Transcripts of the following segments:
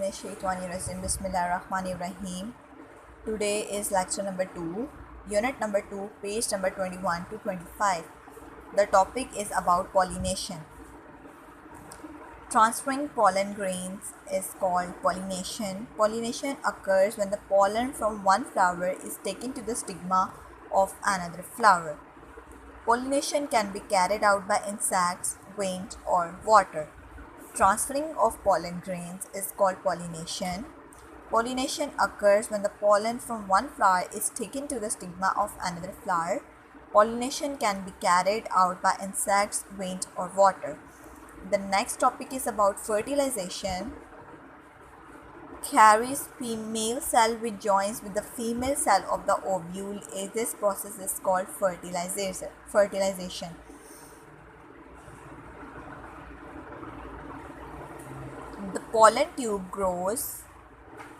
Minash-shaytanir-rajim. Bismillahir-rahmanir-rahim. Today is lecture number 2, unit number 2, page number 21 to 25. The topic is about pollination. Transferring pollen grains is called pollination. Pollination occurs when the pollen from one flower is taken to the stigma of another flower. Pollination can be carried out by insects, wind, or water. Transferring of pollen grains is called pollination. Pollination occurs when the pollen from one flower is taken to the stigma of another flower. Pollination can be carried out by insects, wind, or water. The next topic is about fertilization. Carries female cell which joins with the female cell of the ovule. This process is called fertilization. The pollen tube grows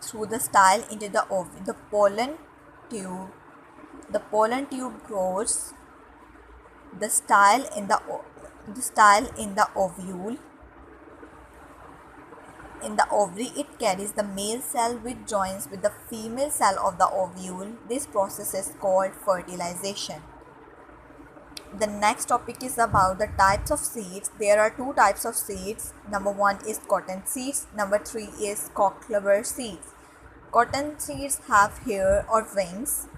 through the style into the ovule. The pollen tube grows the style in the ovule. In the ovary, it carries the male cell which joins with the female cell of the ovule. This process is called fertilization. The next topic is about the types of seeds. There are two types of seeds. Number 1 is cotton seeds. Number 3 is cockclover seeds. Cotton seeds have hair or wings.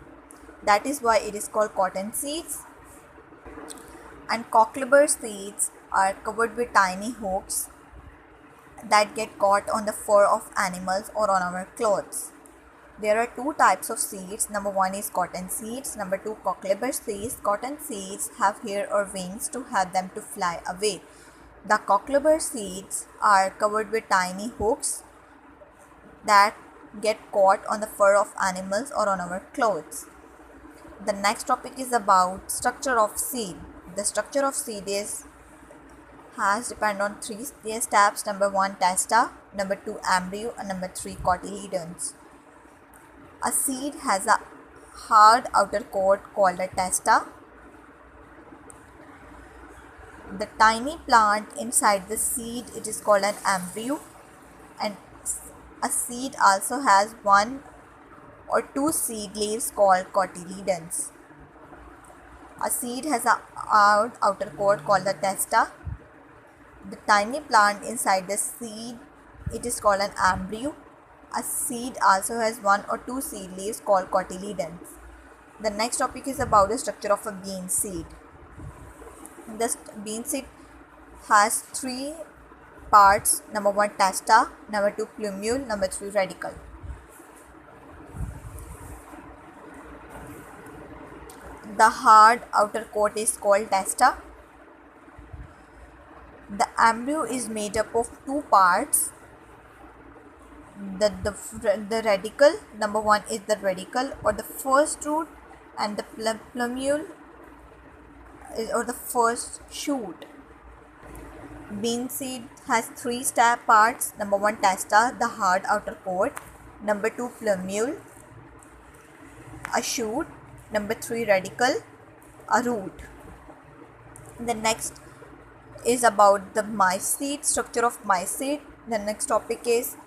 That is why it is called cotton seeds. And cockclover seeds are covered with tiny hooks that get caught on the fur of animals or on our clothes. There are two types of seeds. Number 1 is cotton seeds. Number 2 cockclover seeds. Cotton seeds have hair or wings to help them to fly away. The cockclover seeds are covered with tiny hooks that get caught on the fur of animals or on our clothes. The next topic is about structure of seed. The structure of seed has depend on three steps. Number 1 testa, number 2 embryo, and number 3 cotyledons. A seed has a hard outer coat called a testa. The tiny plant inside the seed, it is called an embryo, and a seed also has 1 or 2 seed leaves called cotyledons. A seed has a hard outer coat called the testa. The tiny plant inside the seed, it is called an embryo. A seed also has 1 or 2 seed leaves called cotyledons. The next topic is about the structure of a bean seed. The bean seed has 3 parts. Number 1 testa, number 2 plumule, number 3 radicle. The hard outer coat is called testa. The embryo is made up of 2 parts. The radicle, number 1 is the radicle or the first root, and the plumule or the first shoot. Bean seed has 3 parts. Number 1 testa, the hard outer coat. Number 2 plumule, a shoot. Number 3 radicle, a root. The next is about the maize seed, structure of maize seed. The next topic is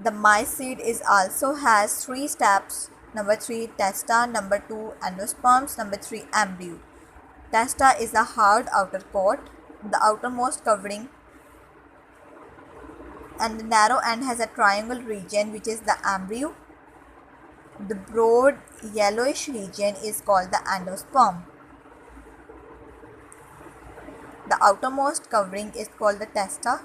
the maize seed also has 3 steps. Number 3 testa, number 2 endosperms, number 3 embryo. Testa is a hard outer coat, the outermost covering, and the narrow end has a triangle region which is the embryo. The broad yellowish region is called the endosperm. The outermost covering is called the testa.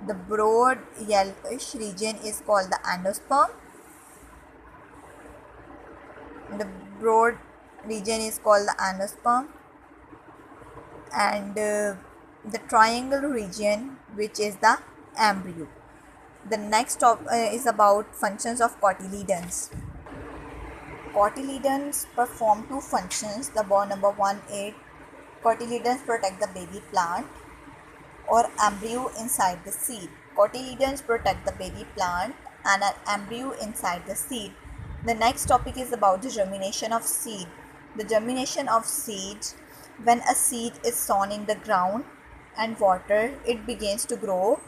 The broad yellowish region is called the endosperm. The broad region is called the endosperm, and the triangle region which is the embryo. The next is about functions of cotyledons. Cotyledons perform 2 functions. Number 1 is cotyledons protect the baby plant or embryo inside the seed. Cotyledons protect the baby plant and an embryo inside the seed. The next topic is about the germination of seed. The germination of seed, when a seed is sown in the ground and water, it begins to grow.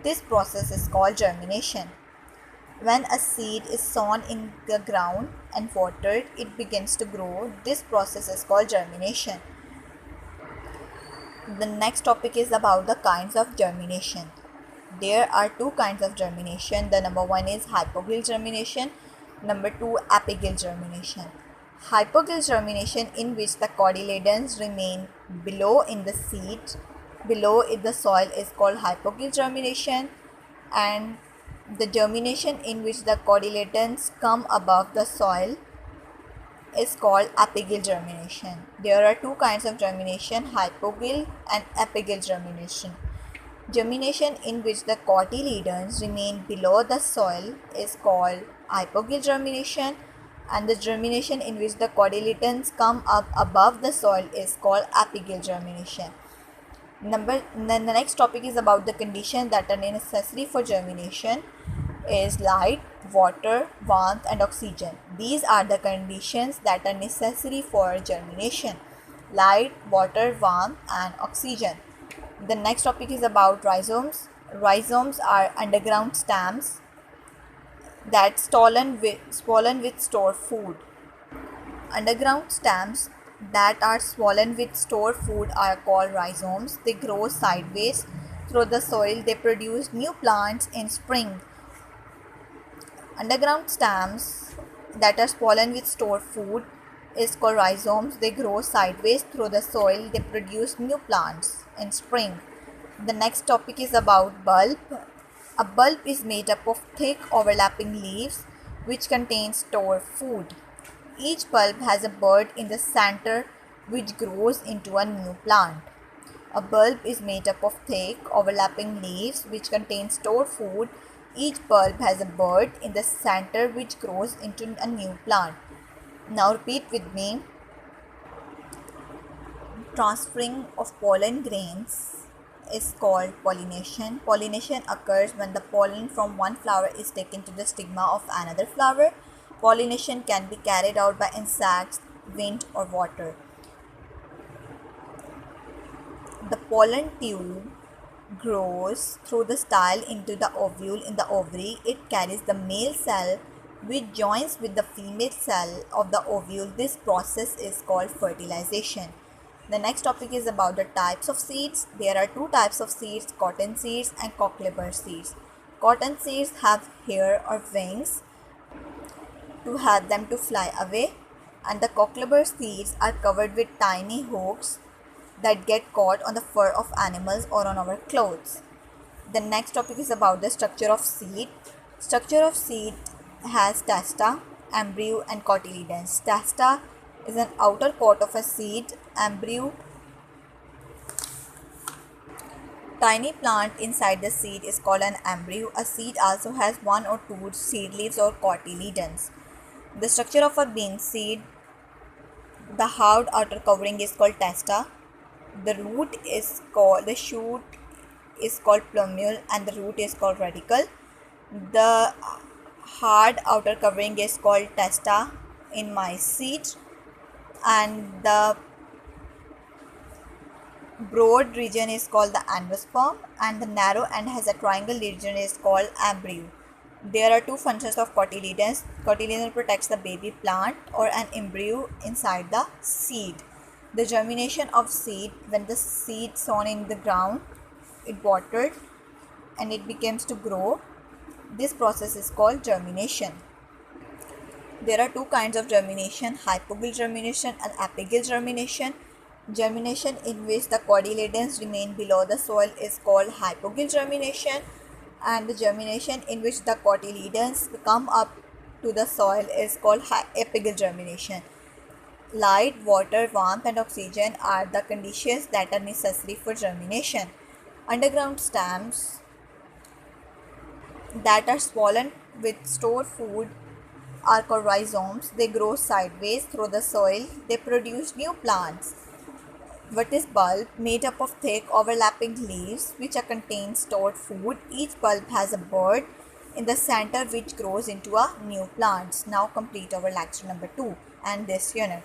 This process is called germination. When a seed is sown in the ground and watered, it begins to grow. This process is called germination. The next topic is about the kinds of germination. There are two kinds of germination. The number one is hypogyl germination. Number two, apigyl germination. Hypogyl germination, in which the cotyledons remain below in the seed, below in the soil, is called hypogyl germination, and the germination in which the cotyledons come above the soil is called apigyl germination. There are two kinds of germination, hypogyl and apigyl germination. Germination in which the cotyledons remain below the soil is called hypogyl germination, and the germination in which the cotyledons come up above the soil is called apigyl germination. The next topic is about the conditions that are necessary for germination is light, water, warmth and oxygen. These are the conditions that are necessary for germination: light, water, warmth and oxygen. The next topic is about rhizomes. Rhizomes are underground stems that swollen with stored food. Underground stems that are swollen with stored food are called rhizomes. They grow sideways through the soil. They produce new plants in spring. Underground stems that are swollen with stored food is called rhizomes. They grow sideways through the soil. They produce new plants in spring. The next topic is about bulb. A bulb is made up of thick overlapping leaves which contain stored food. Each bulb has a bud in the center which grows into a new plant. A bulb is made up of thick overlapping leaves which contain stored food. Each bulb has a bud in the center which grows into a new plant. Now repeat with me. Transferring of pollen grains is called pollination. Pollination occurs when the pollen from one flower is taken to the stigma of another flower. Pollination can be carried out by insects, wind or water. The pollen tube grows through the style into the ovule in the ovary. It carries the male cell which joins with the female cell of the ovule. This process is called fertilization. The next topic is about the types of seeds. There are two types of seeds, cotton seeds and cockleburr seeds. Cotton seeds have hair or wings to help them to fly away, and the cockleburr seeds are covered with tiny hooks that get caught on the fur of animals or on our clothes. The next topic is about the structure of seed. Structure of seed has testa, embryo and cotyledons. Testa is an outer coat of a seed. Embryo, tiny plant inside the seed, is called an embryo. A seed also has one or two seed leaves or cotyledons. The structure of a bean seed, the hard outer covering is called testa. The shoot is called plumule and the root is called radicle. The hard outer covering is called testa in maize seed, and the broad region is called the endosperm, and the narrow end has a triangle region is called embryo. There are two functions of cotyledons. Cotyledon protects the baby plant or an embryo inside the seed. The germination of seed: when the seed sown in the ground, it watered and it begins to grow. This process is called germination. There are two kinds of germination, hypogyl germination and apigyl germination. Germination in which the cotyledons remain below the soil is called hypogyl germination, and the germination in which the cotyledons come up to the soil is called apigyl germination. Light, water, warmth and oxygen are the conditions that are necessary for germination. Underground stems that are swollen with stored food are called rhizomes. They grow sideways through the soil. They produce new plants. What is bulb? Made up of thick overlapping leaves which contain stored food. Each bulb has a bud in the center which grows into a new plant. Now complete our lecture number 2 and this unit.